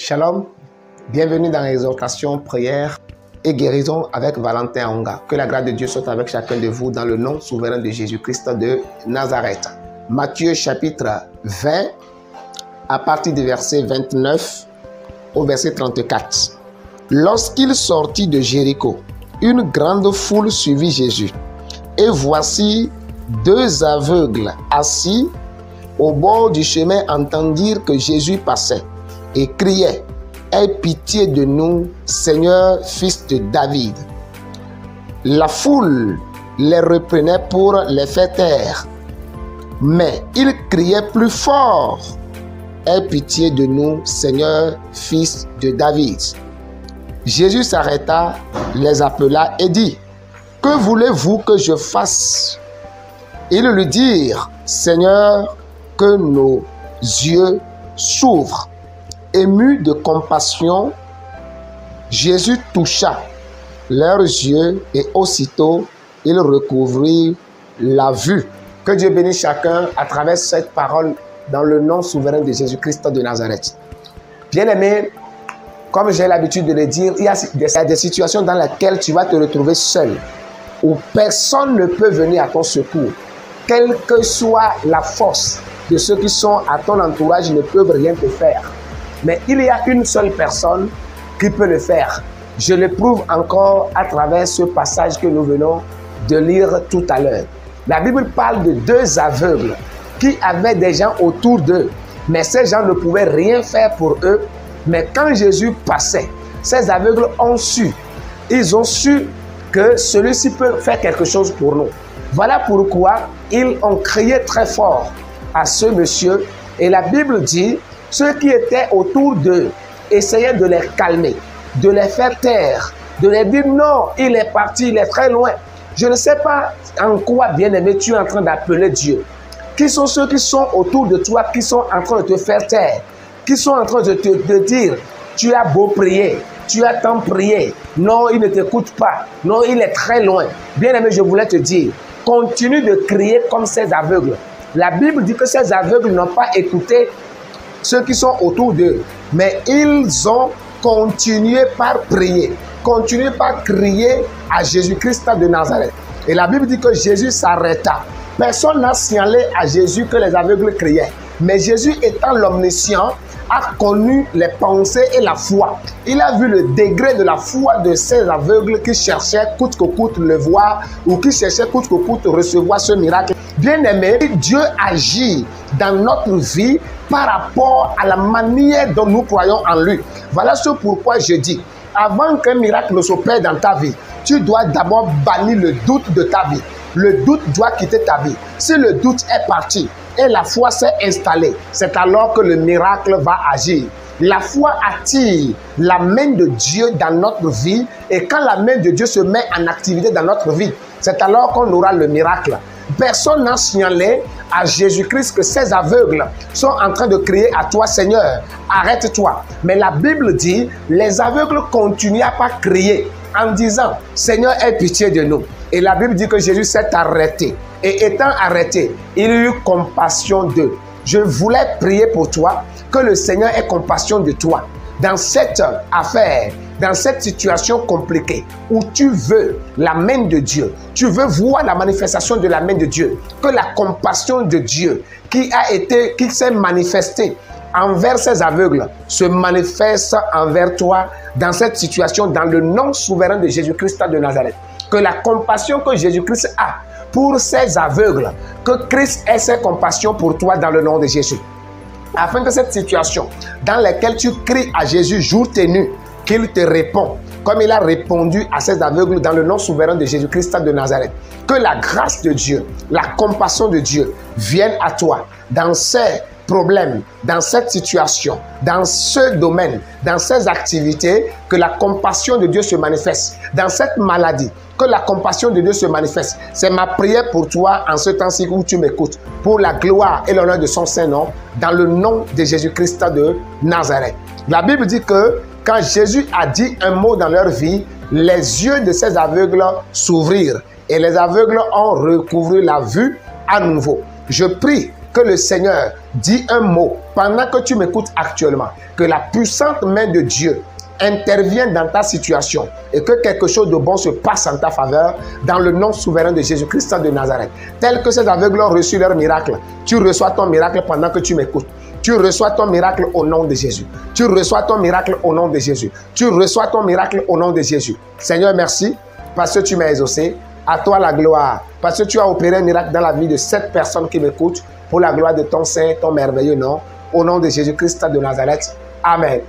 Shalom, bienvenue dans l'exhortation, prière et guérison avec Valentin Onga. Que la grâce de Dieu soit avec chacun de vous dans le nom souverain de Jésus-Christ de Nazareth. Matthieu chapitre 20, à partir du verset 29 au verset 34. Lorsqu'il sortit de Jéricho, une grande foule suivit Jésus. Et voici deux aveugles assis au bord du chemin entendirent que Jésus passait et criaient: « Aie pitié de nous, Seigneur, fils de David. » La foule les reprenait pour les faire taire, mais ils criaient plus fort: « Aie pitié de nous, Seigneur, fils de David. » Jésus s'arrêta, les appela et dit: « Que voulez-vous que je fasse ?» Ils lui dirent: « Seigneur, que nos yeux s'ouvrent. » Ému de compassion, Jésus toucha leurs yeux et aussitôt ils recouvrirent la vue. Que Dieu bénisse chacun à travers cette parole dans le nom souverain de Jésus-Christ de Nazareth. Bien-aimé, comme j'ai l'habitude de le dire, il y a des situations dans lesquelles tu vas te retrouver seul, où personne ne peut venir à ton secours. Quelle que soit la force de ceux qui sont à ton entourage, ils ne peuvent rien te faire. Mais il y a une seule personne qui peut le faire. Je le prouve encore à travers ce passage que nous venons de lire tout à l'heure. La Bible parle de deux aveugles qui avaient des gens autour d'eux. Mais ces gens ne pouvaient rien faire pour eux. Mais quand Jésus passait, ces aveugles ont su. Ils ont su que celui-ci peut faire quelque chose pour nous. Voilà pourquoi ils ont crié très fort à ce monsieur. Et la Bible dit: ceux qui étaient autour d'eux essayaient de les calmer, de les faire taire, de les dire: non, il est parti, il est très loin. Je ne sais pas en quoi, bien-aimé, tu es en train d'appeler Dieu. Qui sont ceux qui sont autour de toi, qui sont en train de te faire taire, qui sont en train de te dire: tu as beau prier, tu as tant prié, non, il ne t'écoute pas, non, il est très loin. Bien-aimé, je voulais te dire, continue de crier comme ces aveugles. La Bible dit que ces aveugles n'ont pas écouté ceux qui sont autour d'eux, mais ils ont continué par prier, continué par crier à Jésus-Christ de Nazareth. Et la Bible dit que Jésus s'arrêta. Personne n'a signalé à Jésus que les aveugles criaient. Mais Jésus, étant l'omniscient, a connu les pensées et la foi. Il a vu le degré de la foi de ces aveugles qui cherchaient coûte que coûte le voir ou qui cherchaient coûte que coûte recevoir ce miracle. Bien-aimé, Dieu agit dans notre vie par rapport à la manière dont nous croyons en lui. Voilà ce pourquoi je dis, avant qu'un miracle s'opère dans ta vie, tu dois d'abord bannir le doute de ta vie. Le doute doit quitter ta vie. Si le doute est parti et la foi s'est installée, c'est alors que le miracle va agir. La foi attire la main de Dieu dans notre vie, et quand la main de Dieu se met en activité dans notre vie, c'est alors qu'on aura le miracle. Personne n'a signalé à Jésus-Christ que ces aveugles sont en train de crier à toi: Seigneur, arrête-toi. Mais la Bible dit, les aveugles continuaient à pas crier en disant: Seigneur, aie pitié de nous. Et la Bible dit que Jésus s'est arrêté. Et étant arrêté, il eut compassion d'eux. Je voulais prier pour toi, que le Seigneur ait compassion de toi. Dans cette affaire, dans cette situation compliquée, où tu veux la main de Dieu, tu veux voir la manifestation de la main de Dieu, que la compassion de Dieu qui s'est manifestée envers ces aveugles se manifeste envers toi dans cette situation, dans le nom souverain de Jésus-Christ de Nazareth. Que la compassion que Jésus-Christ a pour ces aveugles, que Christ ait cette compassion pour toi dans le nom de Jésus. Afin que cette situation dans laquelle tu cries à Jésus jour et nuit, qu'il te répond, comme il a répondu à ces aveugles dans le nom souverain de Jésus-Christ de Nazareth. Que la grâce de Dieu, la compassion de Dieu vienne à toi dans ces problèmes, dans cette situation, dans ce domaine, dans ces activités, que la compassion de Dieu se manifeste. Dans cette maladie, que la compassion de Dieu se manifeste. C'est ma prière pour toi en ce temps-ci où tu m'écoutes, pour la gloire et l'honneur de son Saint-Nom, dans le nom de Jésus-Christ de Nazareth. La Bible dit que quand Jésus a dit un mot dans leur vie, les yeux de ces aveugles s'ouvrirent et les aveugles ont recouvré la vue à nouveau. Je prie que le Seigneur dit un mot pendant que tu m'écoutes actuellement, que la puissante main de Dieu intervienne dans ta situation et que quelque chose de bon se passe en ta faveur dans le nom souverain de Jésus-Christ de Nazareth. Tel que ces aveugles ont reçu leur miracle, tu reçois ton miracle pendant que tu m'écoutes. Tu reçois ton miracle au nom de Jésus. Tu reçois ton miracle au nom de Jésus. Tu reçois ton miracle au nom de Jésus. Seigneur, merci parce que tu m'as exaucé. À toi la gloire. Parce que tu as opéré un miracle dans la vie de cette personne qui m'écoute pour la gloire de ton saint, ton merveilleux nom. Au nom de Jésus-Christ de Nazareth. Amen.